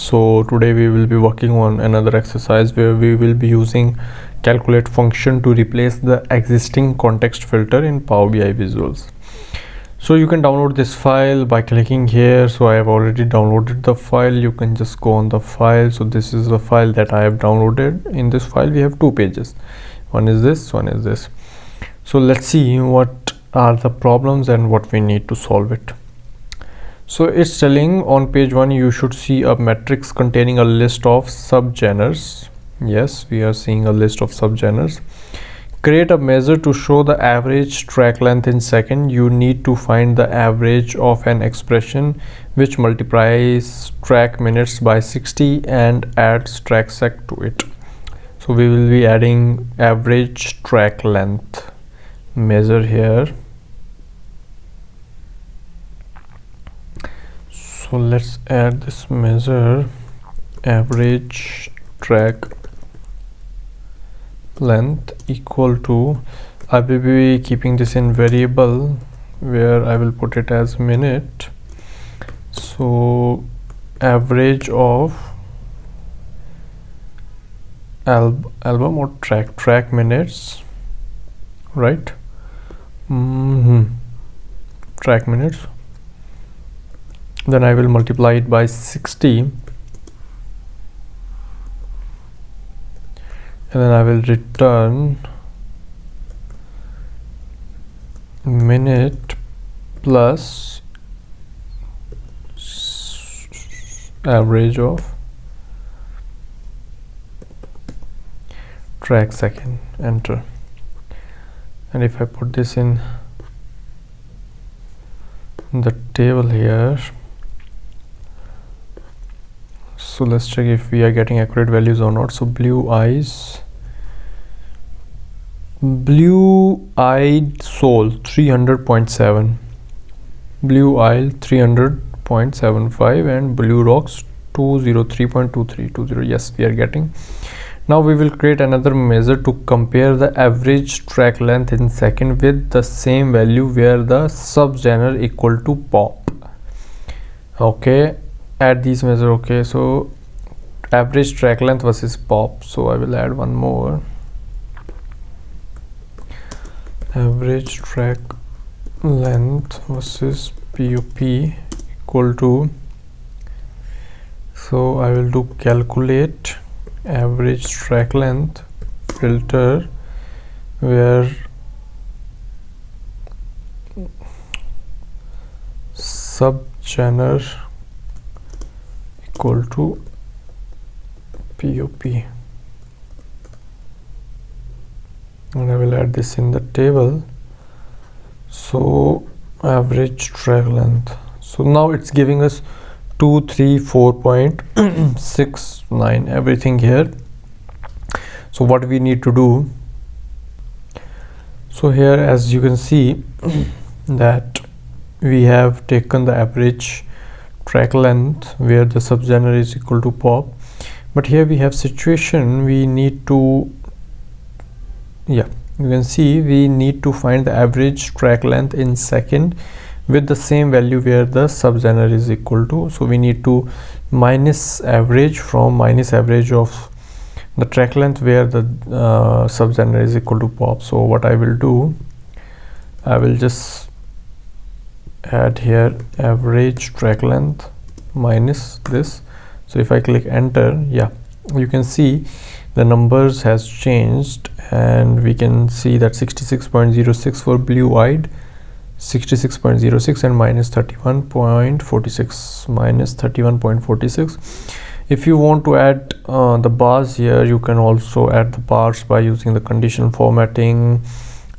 So today we will be working on another exercise where we will be using calculate function to replace the existing context filter in PowerBI visuals. So you can download this file by clicking here. So I have already downloaded the file. You can just go on the file. So this is the file that I have downloaded. In this file we have two pages. One is this, one is this. So let's see what are the problems and what we need to solve it. So it's telling on page 1 you should see a matrix containing a list of subgenres. Yes, we are seeing a list of subgenres. Create a measure to show the average track length in second. You need to find the average of an expression which multiplies track minutes by 60 and adds track sec to it. So we will be adding average track length measure here. So let's add this measure average track length equal to, I will be keeping this in variable where I will put it as minute. So average of album or track minutes, right? Track minutes. Then I will multiply it by 60 and then I will return minute plus average of track second. Enter. And if I put this in the table here, so let's check if we are getting accurate values or not. So blue-eyed soul 300.7, blue-eyed 300.75, and blue rocks 203.2320. Yes, we are getting. Now we will create another measure to compare the average track length in second with the same value where the subgenre equal to pop. Okay, add these measure. Okay, so average track length versus pop. So I will add one more. Average track length versus POP equal to, so I will do calculate average track length filter where subgenre equal to POP, and I will add this in the table. So average track length, so now it's giving us 234.69 everything here. So what we need to do, so here as you can see that we have taken the average track length where the subgenre is equal to pop, but here we have situation we need to, yeah, you can see we need to find the average track length in second with the same value where the subgenre is equal to. So we need to minus average from minus average of the track length where the subgenre is equal to pop. So what I will do, I will just add here average track length minus this. So if I click enter, yeah, you can see the numbers has changed and we can see that 66.06 for blue-eyed, 66.06 and minus 31.46, minus 31.46. If you want to add the bars here, you can also add the bars by using the conditional formatting,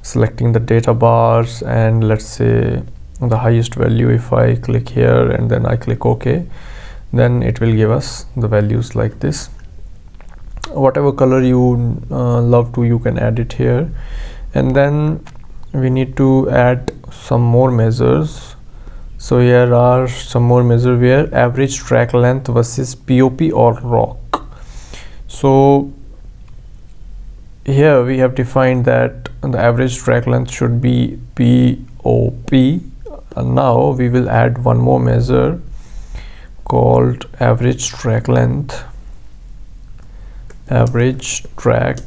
selecting the data bars, and let's say the highest value. If I click here and then I click OK, then it will give us the values like this. Whatever color you love to, you can add it here. And then we need to add some more measures. So here are some more measures where average track length versus POP or rock. So here we have defined that the average track length should be POP. And now we will add one more measure called average track length, average track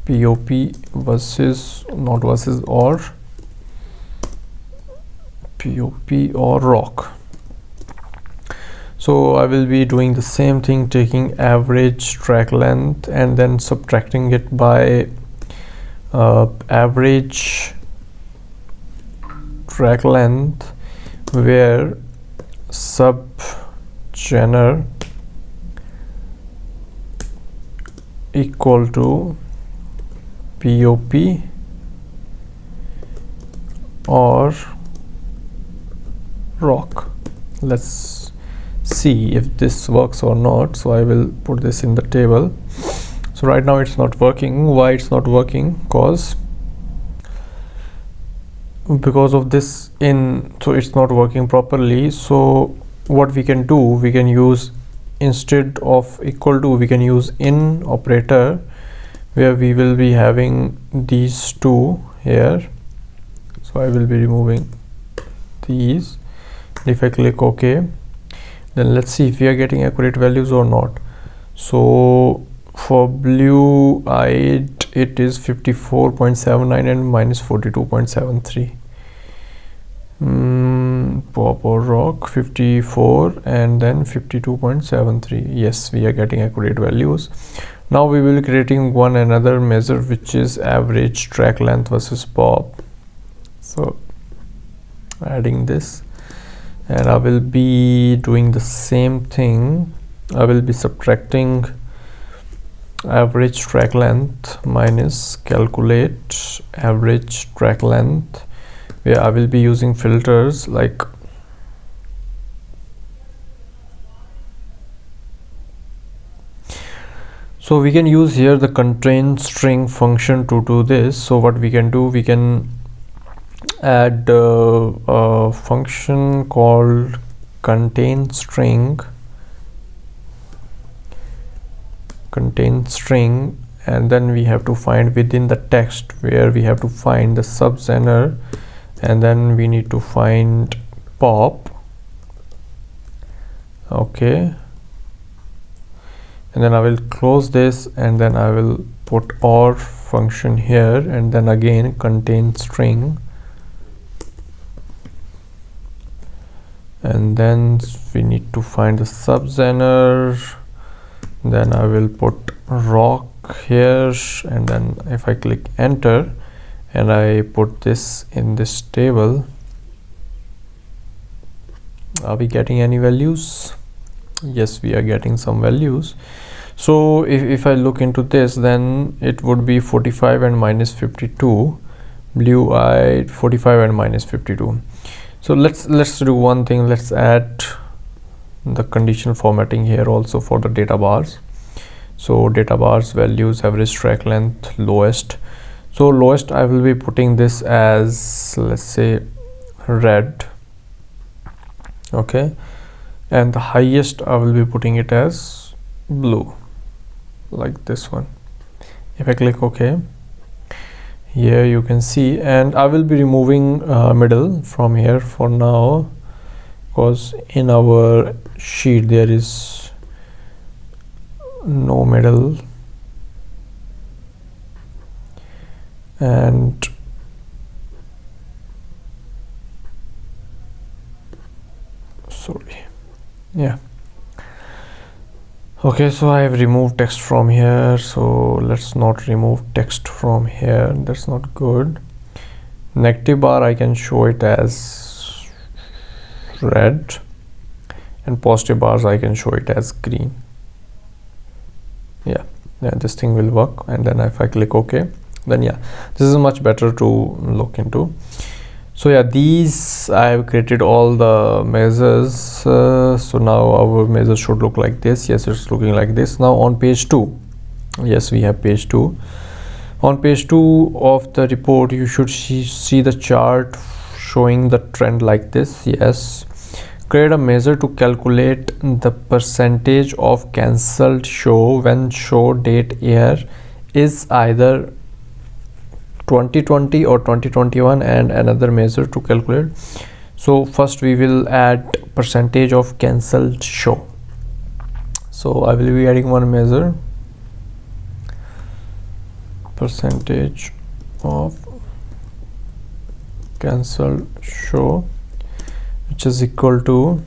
POP versus, not versus, or POP or rock. So I will be doing the same thing, taking average track length and then subtracting it by average track length where sub genre equal to POP or rock. Let's see if this works or not. So I will put this in the table. So right now it's not working. Why it's not working? Because of this in, so it's not working properly. So what we can do, we can use, instead of equal to, we can use in operator, where we will be having these two here. So I will be removing these. If I click OK, then let's see if we are getting accurate values or not. So for blue eyed it is 54.79 and minus 42.73. Pop or rock 54 and then 52.73. Yes, we are getting accurate values. Now we will be creating one another measure, which is average track length versus pop. So adding this, and I will be doing the same thing. I will be subtracting average track length minus calculate average track length, where I will be using filters like so we can use here the contain string function to do this. So what we can do, we can add a function called contain string, and then we have to find within the text, where we have to find the subgenre, and then we need to find pop. Okay, and then I will close this, and then I will put or function here, and then again contain string, and then we need to find the subgenre. Then I will put rock here, and then if I click enter and I put this in this table, are we getting any values? Yes, we are getting some values. So if I look into this, then it would be 45 and minus 52, blue eyed 45 and minus 52. So let's do one thing. Let's add the conditional formatting here also for the data bars. So data bars values, average track length, lowest. So lowest I will be putting this as, let's say, red. Okay, and the highest I will be putting it as blue, like this one. If I click OK, here you can see, and I will be removing middle from here for now, because in our sheet there is no middle. And sorry, yeah, okay, so I have removed text from here, so let's not remove text from here, that's not good. Negative bar I can show it as red, and positive bars I can show it as green. Yeah, this thing will work. And then if I click OK, then yeah, this is much better to look into. So yeah, these I have created all the measures. So now our measure should look like this. Yes, it's looking like this. Now on page 2, yes, we have page 2. On page 2 of the report, you should see the chart showing the trend like this. Yes, create a measure to calculate the percentage of cancelled show when show date year is either 2020 or 2021, and another measure to calculate. So first we will add percentage of cancelled show. So I will be adding one measure, percentage of cancelled show, which is equal to,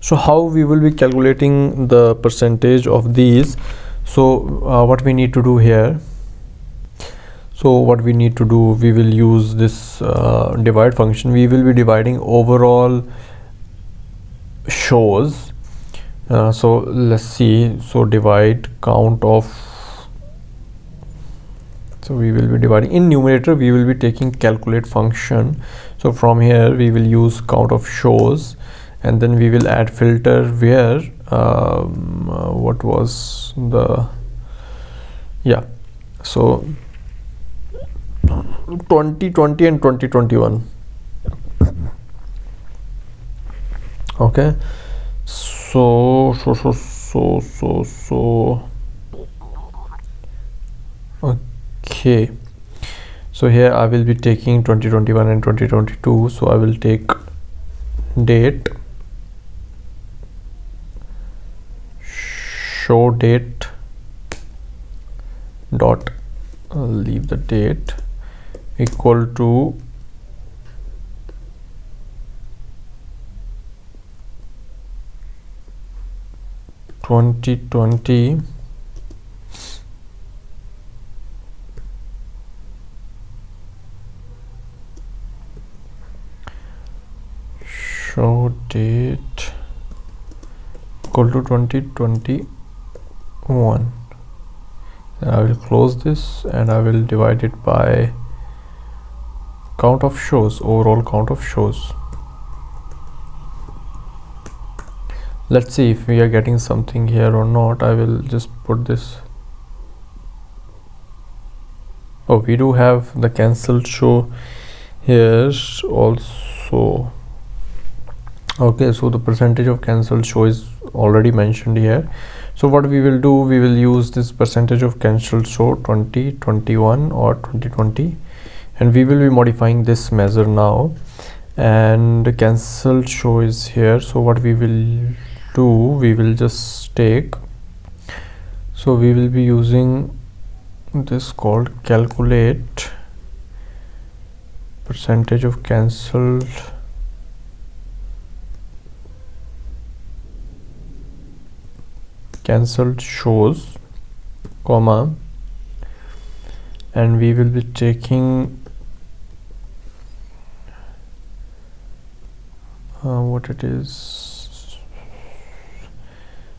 so how we will be calculating the percentage of these. So what we need to do here, we will use this divide function. We will be dividing overall shows. So let's see, so divide count of, so we will be dividing in numerator, we will be taking calculate function. So from here we will use count of shows, and then we will add filter where what was the, yeah, so 2020 and 2021. Okay, so okay, so here I will be taking 2021 and 2022. So I will take date, show date dot, leave the date, equal to (2020) show date equal to 2021. Then I will close this and I will divide it by count of shows, overall count of shows. Let's see if we are getting something here or not. I will just put this. Oh, we do have the cancelled show here also. Okay, so the percentage of cancelled show is already mentioned here. So what we will do, we will use this percentage of cancelled show 2021 or 2020, and we will be modifying this measure now, and the cancelled show is here. So what we will do, we will just take, so we will be using this called calculate percentage of cancelled shows, comma, and we will be taking what it is,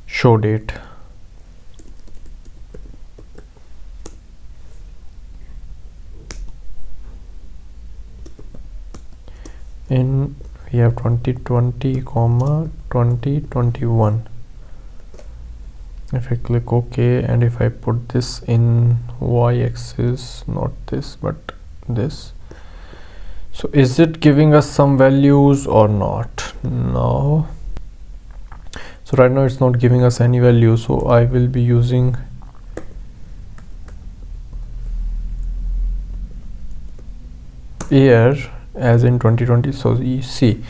show date. In we have 2020 comma 2021. If I click OK, and if I put this in y-axis, not this but this, so is it giving us some values or not? No. So right now it's not giving us any value, so I will be using year as in 2020. So you see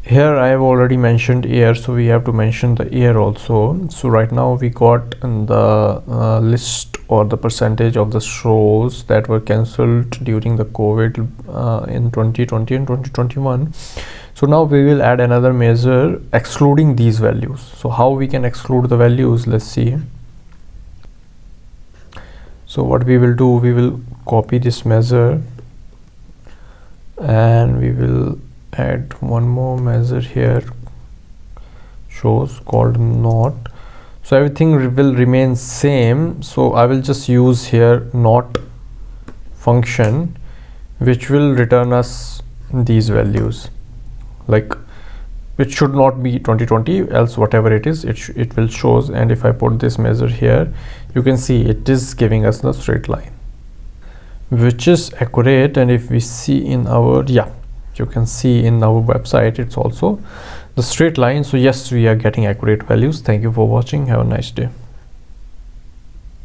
here I have already mentioned year, so we have to mention the year also. So right now we got the list or the percentage of the shows that were cancelled during the COVID in 2020 and 2021. So now we will add another measure excluding these values. So how we can exclude the values, let's see. So what we will do, we will copy this measure and we will add one more measure here, shows, called not. So everything will remain same. So I will just use here not function, which will return us these values, like it should not be 2020, else whatever it is, it will shows. And if I put this measure here, you can see it is giving us the straight line, which is accurate. And if we see in our, yeah, you can see in our website it's also the straight line. So yes, we are getting accurate values. Thank you for watching. Have a nice day.